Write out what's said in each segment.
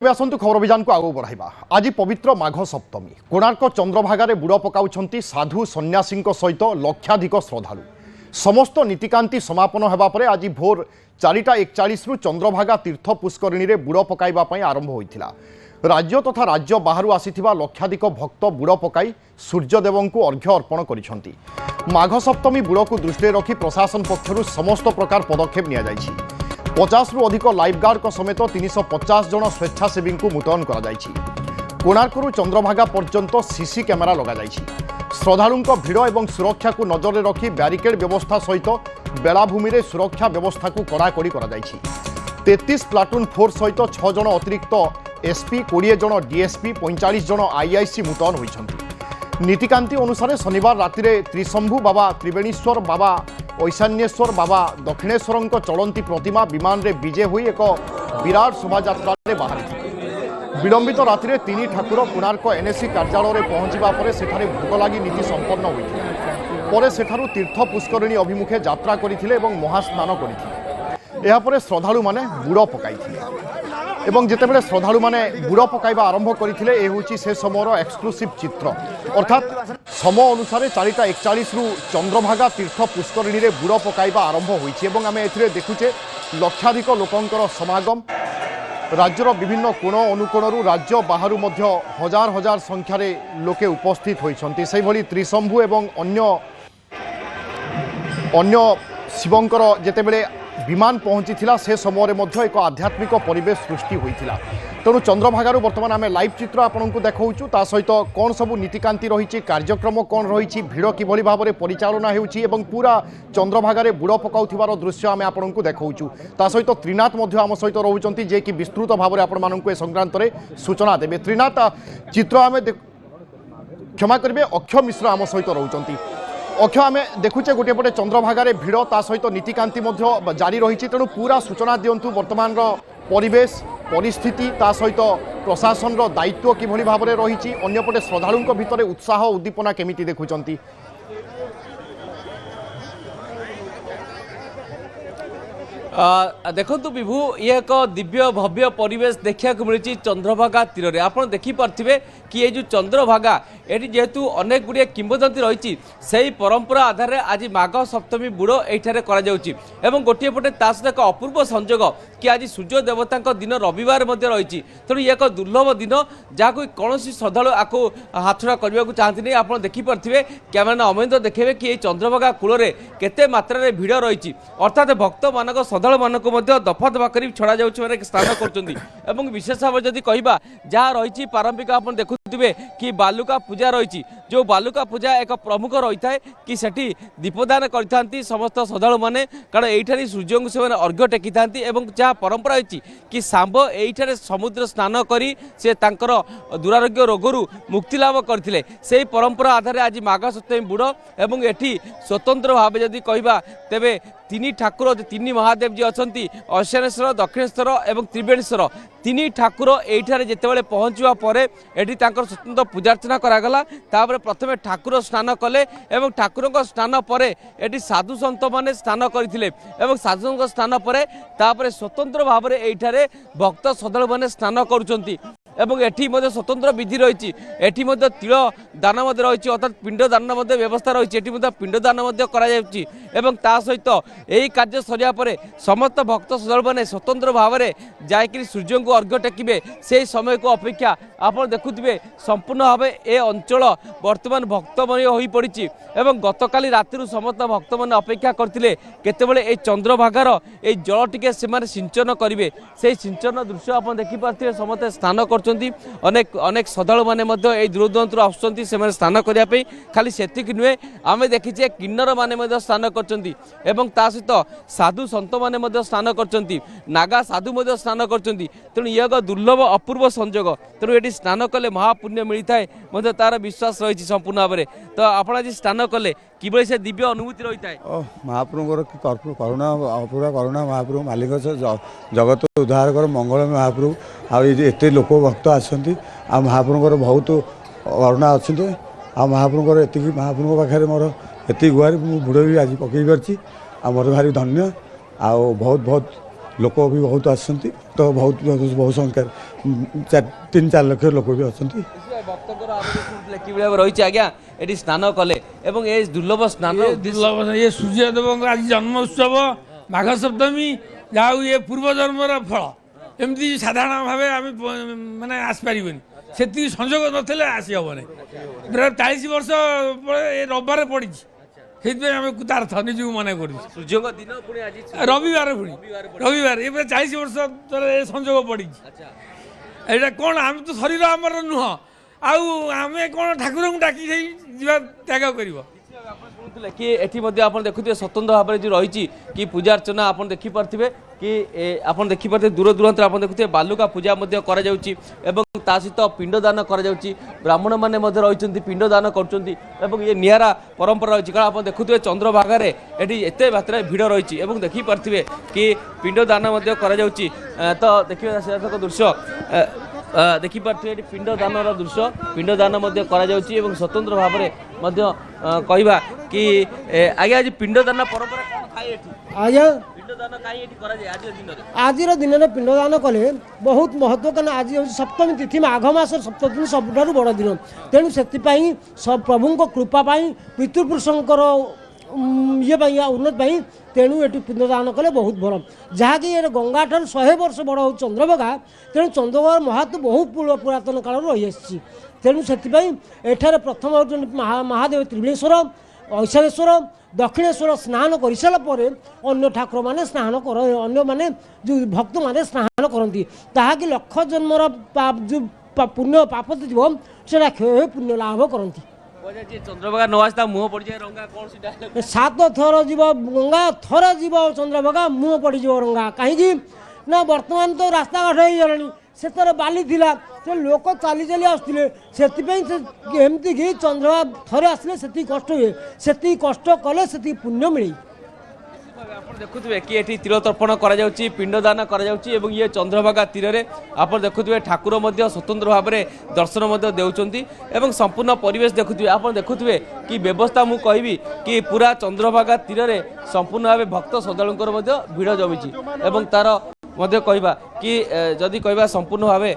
आसतु खबर अभियान को आगू बढ़ाइबा। आज पवित्र माघ सप्तमी कोणार्क चंद्रभागार बुड़ पकाउछंती साधु सन्यासी सहित लक्षाधिक श्रद्धालु। समस्त नीतिकांति समापन होगा पर आज भोर 4:41 रु चंद्रभागा तीर्थ पुष्करिणी रे बुड़ पकाइबा पई आरंभ होइथिला। राज्य तथा राज्य बाहरु आसीथिबा लक्षाधिक भक्त बुड़ पकाई सूर्यदेव को अर्घ्य अर्पण करिसंती। माघ सप्तमी बुड़ को दृष्टि रखी प्रशासन पक्षरु समस्त प्रकार पदक्षेप निया जायछि। 50 रु अधिक लाइफगार्ड समेत 350 जन स्वेच्छासेवी को मुतयन करा कोणार्करू चंद्रभागा पर्यंत सीसी कैमेरा लगा श्रद्धालुं भिड़ और सुरक्षा को नजर में रखी ब्यारिकेड व्यवस्था सहित बेलाभूमि में सुरक्षा व्यवस्था को कड़ाकड़ी कर 33 प्लाटून फोर्स सहित 6 जन अतिरिक्त एसपी 20 जन डीएसपी 45 जन आईआईसी मुतयन होती। नीतिकांति अनुसार शनिवार राति त्रिशंभु बाबा त्रिवेणीश्वर बाबा ऐशान्येश्वर बाबा दक्षिणेश्वर चलती प्रतिमा विमान रे विजे हुई एक विराट शोभायात्रा बाहरी। विलंबित राति 3 ठाकुर कोणार्क एनएससी कार्यालय में पहुंचा पर सेठारे भोग लगी नीति संपन्न होता। सेठारु तीर्थ पुष्करिणी अभिमुखे यात्रा करथिले एवं महास्नान करथिले। एहा परे श्रद्धालु माने बुड़ पकाइथिले एवं जेतेबेले श्रद्धालु माने बुड़ पकाइबा आरंभ करथिले ए होची से समयर एक्सक्लूसिव चित्र। अर्थात समय अनुसार 4:41 रु चंद्रभागा तीर्थ पुष्करिणी रे बुड़ पकाइबा आरंभ होईछि एवं आमे एथिरे देखुचे लक्षाधिक लोकंकर समागम। राज्यर विभिन्न कोण अनुकोणरू राज्य बाहरु मध्य हजार हजार संख्यार लोके उपस्थित होइछन्ति। सेहि भली त्रिशंभु एवं अन्य शिवंकर जेतेबेले विमान पहुंची से समय मध्य एक आध्यात्मिक परिवेश सृष्टि होइथिला। तेणु चंद्रभागारू बर्तमान आम लाइव चित्र आपको देखाऊँ ता सहित कौन सबू नीतिकांति रही कार्यक्रम कौन रही भिड़ किभली भाव में परिचालना होउछि एवं पूरा चंद्रभागार बुड़ पकाउथिबार दृश्य आम आपको देखाऊँ। ता सहित त्रिनाथ आम सहित रोचंती जे कि विस्तृत भाव में आपण संक्रांत सूचना देवे। त्रिनाथ चित्र आम क्षमा करेंगे अक्षय मिश्र आम सहित रोचंती। अक्षय आम देखुचे गोटे पटे चंद्रभागार भिड़ ता सहित नीतिकांति जारी रही। तेणु पूरा सूचना दिंतु वर्तमान परिवेश परिस्थिति ता सहित प्रशासन दायित्व किभली भाव में रही। अन्यपटे श्रद्धालुं भितर उत्साह उद्दीपना केमिति देखुचंती? देखु विभु ये एक दिव्य भव्य परिवेश देखा मिली चंद्रभागा तीर में। आप देखिपे कि ये जो चंद्रभागा ये जेहेतु अनेक गुड़िया किंवदंती रही से परंपरा आधार आज माघ सप्तमी बुड़ ये गोटे पटे सहित एक अपूर्व संजोग कि आज सूर्य देवता दिन रविवार रही। तेणु ये एक दुर्लभ दिन जहाँ कौन श्रद्धा आपको हाथछड़ा करने को चाहती नहीं। आप देखिपे कैमेरा अमरिंदर देखेबे कि चंद्रभागा कूल में केते मात्रा भिड़ रही। अर्थात भक्त मान श्रद्धा मानक दफा दफा कर छड़ा जाऊँ स्नान कर विशेष भाव जदि कहवा जहाँ रही पारंपरिक आप देखुवे कि बालुका पूजा रही। जो बालुका पूजा एक प्रमुख रही है कि सेठी दीपदान करते समस्त श्रद्धा मैंने कारण यही सूर्य को से अर्घ्य टेकी था। जहाँ परंपरा रही कि सांब यही समुद्र स्नान करी से दुरारोग्य रोगरू मुक्ति लाभ करते से परंपरा आधार आज माघ सप्तमी बुड़ एवं एठी स्वतंत्र भाव जदि कहवा तेबे 3 ठाकुर 3 महादेव जी अच्छा ऐशानेश्वर दक्षिणेश्वर और त्रिवेणीश्वर 3 ठाकुर ये जितेबाला पहुँचवा पर एटी स्वतंत्र पूजार्चना करागला। तापर प्रथमे ठाकुर स्नान कले एवं ठाकुर स्नान पर एटी साधु सन्त मैंने स्नान करते साधु स्नान पर तापर स्वतंत्र भाव में ये भक्त श्रद्धालु मैंने स्नान करुँच एवं एठी स्वतंत्र विधि रही। एठी तिल दान रही अर्थात पिंड दान व्यवस्था रही। एठी पिंड दान एवं ता सहित यही कार्य सरिया पर समस्त भक्त श्रद्धालु मैंने स्वतंत्र भाव में जाकि सूर्य को अर्घ्य टेकिबे से समय को अपेक्षा आप देखुए संपूर्ण भाव ए अंचल वर्तमान भक्तमय हो पड़ी। एवं गतकाली राति समस्त भक्त मैंने अपेक्षा करते केतेबेले ए चंद्रभागार ए जल टिके से सिंचन करेंगे से सिंचन दृश्य आप देखिपे समस्त स्नान कर अनेक अनेक श्रद्धालु मैंने दूर दूर आसुँच से स्नान करने खाली से नुहे आम देखीचे किन्नर मैंने स्नान कर सहित साधु सन्त मैंने स्नान कर नागा साधु स्नान कर। तेणु ये एक दुर्लभ अपूर्व संजोग। तेणु ये स्नान कले महापुण्य मिलता है तार विश्वास रही संपूर्ण भाव में। तो आप आज स्नान कले कि से दिव्य अनुभूति रही है महाप्रभुर करुणा अपूरा करुणा महाप्रभु मालिक जगत उद्धार कर मंगल महाप्रभु आते लोक भक्त आसती आ महाप्रभुर बहुत करुणा अच्छे आ महाप्रभुर एति महाप्रभु पाखे मोर एति गुहार बुड़ भी आज पकई पार्टी आ मोर भारी धन्य आ बहुत बहुत लोक भी बहुत आसछन्ति तो बहुत बहुत संख्या 3-4 लाख लोक भी अछन्ति भक्तଙ୍କର ଆମେ କିଭଳି ରହିଛି ଆଜ୍ଞା ଏଠି ସ୍ନାନ କଲେ ଏବଂ ଏ ଦୁର୍ଲଭ ସ୍ନାନ दुर्लभ ये सूर्यदेव आज जन्म उत्सव माघ सप्तमी जाऊ ये पूर्व जन्मर फल एमती साधारण भाव आम माने आसपारे से संजोग नथिले आसी हेनी प्राय 40 वर्ष ये रविवार पड़ी से आम कृतार्थ निजी मन कर ସୂର୍ଯ୍ୟଙ୍କ ଦିନ ପୁଣି ଆଜି रविवार पुणी रविवार ये 40 वर्ष ये संजोग पड़ी यहाँ कौन आम तो शरीर आमर नुह आम कौन ठाकुर को डाकी जा त्याग कर ଶୁଣୁଥିଲେ କି ଏଠି ମଧ୍ୟ ଆପଣ ଦେଖୁଥିବେ ସ୍ୱତନ୍ତ୍ର ଭାବରେ ଯେଉଁ ରହିଛି କି ପୂଜା ଅର୍ଚ୍ଚନା ଆପଣ ଦେଖିପାରୁଥିବେ କି ଆପଣ ଦେଖିପାରୁଥିବେ ଦୂର ଦୂରାନ୍ତର ଆପଣ ଦେଖୁଥିବେ ବାଲୁକା ପୂଜା ମଧ୍ୟ କରାଯାଉଛି ଏବଂ ତା ସହିତ ପିଣ୍ଡଦାନ କରାଯାଉଛି ବ୍ରାହ୍ମଣମାନେ ମଧ୍ୟ ରହିଛନ୍ତି ପିଣ୍ଡଦାନ କରୁଛନ୍ତି ଏବଂ ଇଏ ନିଆରା ପରମ୍ପରା ରହିଛି କାରଣ ଆପଣ ଦେଖୁଥିବେ ଚନ୍ଦ୍ରଭାଗାରେ ଏଠି ଏତେ ମାତ୍ରାରେ ଭିଡ଼ ରହିଛି ଏବଂ ଦେଖିପାରୁଥିବେ କି ପିଣ୍ଡଦାନ ମଧ୍ୟ କରାଯାଉଛି ତ ଦେଖିବେ ସେଠାକ ଦୃଶ୍ୟ ଦେଖିପାରୁଥିବେ ଏଠି ପିଣ୍ଡଦାନର ଦୃଶ୍ୟ ପିଣ୍ଡଦାନ ମଧ୍ୟ କରାଯାଉଛି ଏବଂ ସ୍ୱତନ୍ତ୍ର ଭାବରେ ମଧ୍ୟ କହିବା କି ଆଜ୍ଞା ଆଜି ପିଣ୍ଡଦାନ ପରମ୍ପରା କ'ଣ ଥାଏ ଏଠି ଆଜ୍ଞା ପିଣ୍ଡଦାନ କାହିଁ ଏଠି କରାଯାଏ ଆଜିର ଦିନରେ ଆଜିର ଦିନରେ ପିଣ୍ଡଦାନ କଲେ ବହୁତ ମହତ୍ଵ କାରଣ ଆଜି ହେଉଛି ସପ୍ତମୀ ତିଥି ମାଘ ମାସର ସପ୍ତମୀ ସବୁଠାରୁ ବଡ଼ ଦିନ ତେଣୁ ସେଥିପାଇଁ ପ୍ରଭୁଙ୍କ କୃପା ପାଇଁ ପିତୃପୁରୁଷଙ୍କର ଇଏ ପାଇଁ ଉନ୍ନତି ପାଇଁ ତେଣୁ ଏଠି ପିଣ୍ଡଦାନ କଲେ ବହୁତ ଭଲ ଯାହାକି ଏ ଗଙ୍ଗାଠାରୁ 100 ବର୍ଷ ବଡ଼ ହେଉଛି ଚନ୍ଦ୍ରଭାଗା ତେଣୁ ଚନ୍ଦ୍ରଭାଗାର ମହତ୍ଵ ବହୁତ ପୁରାତନ କାଳରୁ ରହିଆସିଛି ତେଣୁ ସେଥିପାଇଁ ଏଠାରେ ପ୍ରଥମ ହେଉଛନ୍ତି ମହାଦେବ ତ୍ରିବେଣେଶ୍ୱର ଐଶାନେଶ୍ୱର ଦକ୍ଷିଣେଶ୍ୱର ସ୍ନାନ କରିସାରିଲା ପରେ ଅନ୍ୟ ଠାକୁରମାନେ ସ୍ନାନ ଅନ୍ୟମାନେ ଯେଉଁ ଭକ୍ତମାନେ ସ୍ନାନ କରନ୍ତି ତାହାକି ଲକ୍ଷ ଜନ୍ମର ଯେଉଁ ପୁଣ୍ୟ ପାପ ଥିବ ସେଟା କ୍ଷୟ ହୋଇ ପୁଣ୍ୟ ଲାଭ କରନ୍ତି ଚନ୍ଦ୍ରଭାଗା ନ ଆସି ତା ମୁହଁ ପଡ଼ିଯାଏ ରଙ୍ଗା କ'ଣ ସେଟା 7 ଥର ଯିବ ଗଙ୍ଗା ଥରେ ଯିବ ଚନ୍ଦ୍ରଭାଗା ମୁହଁ ପଡ଼ିଯିବ ରଙ୍ଗା କାହିଁକି ନା ବର୍ତ୍ତମାନ ତ ରାସ୍ତାଘାଟ ହେଇଗଲାଣି ସେଥିରେ ବାଲି ଥିଲା ସେ ଲୋକ ଚାଲି ଚାଲି ଆସୁଥିଲେ ସେଥିପାଇଁ ସେ ଏମିତିକି ଚନ୍ଦ୍ରଭାଗା ଥରେ ଆସିଲେ ସେତିକି କଷ୍ଟ ହୁଏ ସେତିକି କଷ୍ଟ କଲେ ସେତିକି ପୁଣ୍ୟ ମିଳେ ଆପଣ ଦେଖୁଥିବେ କି ଏଠି ତୀର ତର୍ପଣ କରାଯାଉଛି ପିଣ୍ଡଦାନ କରାଯାଉଛି ଏବଂ ଇଏ ଚନ୍ଦ୍ରଭାଗା ତୀରରେ ଆପଣ ଦେଖୁଥିବେ ଠାକୁର ମଧ୍ୟ ସ୍ୱତନ୍ତ୍ର ଭାବରେ ଦର୍ଶନ ମଧ୍ୟ ଦେଉଛନ୍ତି ଏବଂ ସମ୍ପୂର୍ଣ୍ଣ ପରିବେଶ ଦେଖୁଥିବେ ଆପଣ ଦେଖୁଥିବେ କି ବ୍ୟବସ୍ଥା ମୁଁ କହିବି କି ପୁରା ଚନ୍ଦ୍ରଭାଗା ତୀରରେ ସମ୍ପୂର୍ଣ୍ଣ ଭାବେ ଭକ୍ତ ଶ୍ରଦ୍ଧାଳୁଙ୍କର ମଧ୍ୟ ଭିଡ଼ ଜମିଛି ଏବଂ ତାର ମଧ୍ୟ କହିବା କି ଯଦି କହିବା ସମ୍ପୂର୍ଣ୍ଣ ଭାବେ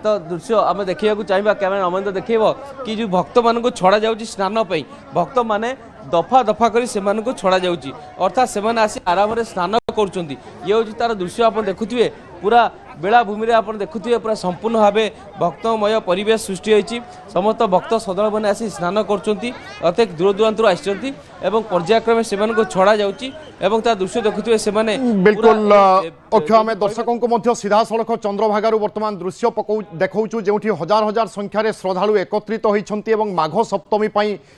ତ ଦୃଶ୍ୟ ଆମେ ଦେଖିବାକୁ ଚାହିଁବା କ୍ୟାମେରା ଅମେନ୍ଦ୍ର ଦେଖେଇବ କି ଯେଉଁ ଭକ୍ତମାନଙ୍କୁ ଛଡ଼ାଯାଉଛି ସ୍ନାନ ପାଇଁ ଭକ୍ତମାନେ ଦଫା ଦଫା କରି ସେମାନଙ୍କୁ ଛଡ଼ାଯାଉଛି ଅର୍ଥାତ୍ ସେମାନେ ଆସି ଆରାମରେ ସ୍ନାନ କରୁଛନ୍ତି ଇଏ ହେଉଛି ତାର ଦୃଶ୍ୟ ଆପଣ ଦେଖୁଥିବେ ପୁରା ବେଳାଭୂମିରେ ଆପଣ ଦେଖୁଥିବେ ପୁରା ସମ୍ପୂର୍ଣ୍ଣ ଭାବେ ଭକ୍ତମୟ ପରିବେଶ ସୃଷ୍ଟି ହୋଇଛି ସମସ୍ତ ଭକ୍ତ ଶ୍ରଦ୍ଧାଳୁମାନେ ଆସି ସ୍ନାନ କରୁଛନ୍ତି ଅନେକ ଦୂର ଦୂରାନ୍ତରୁ ଆସିଛନ୍ତି ଏବଂ ପର୍ଯ୍ୟାୟକ୍ରମେ ସେମାନଙ୍କୁ ଛଡ଼ାଯାଉଛି ଏବଂ ତା ଦୃଶ୍ୟ ଦେଖୁଥିବେ ସେମାନେ बिल्कुल अक्षय आम दर्शकों को सीधा सड़क चंद्रभागारू वर्तमान दृश्य देखौछु जेउठी हजार हजार संख्यार श्रद्धालु एकत्रित होइछन्ति एवं माघ सप्तमी